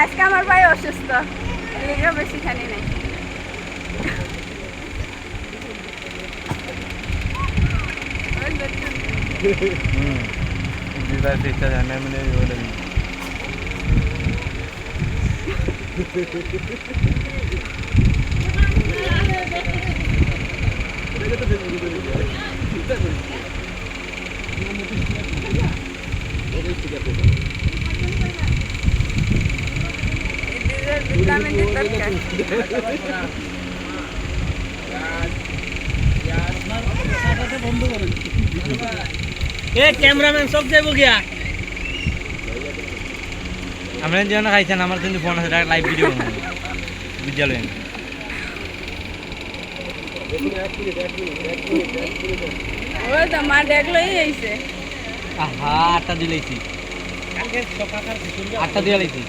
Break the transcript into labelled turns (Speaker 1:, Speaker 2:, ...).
Speaker 1: আজকে আমার ভাই অসুস্থ, লিগে বেশি খানি নাই।
Speaker 2: ক্যামেরাম্যান সব যাবো গিয়া আমরা যেন খাইছেন আমার কিন্তু ফোন আছে লাইভ ভিডিও বিদ্যালয়ে
Speaker 1: ওই তো মা দেখলোই আইছে।
Speaker 2: আহা 8টা দিলাইছি, 8টা দিয়ে লাইছি।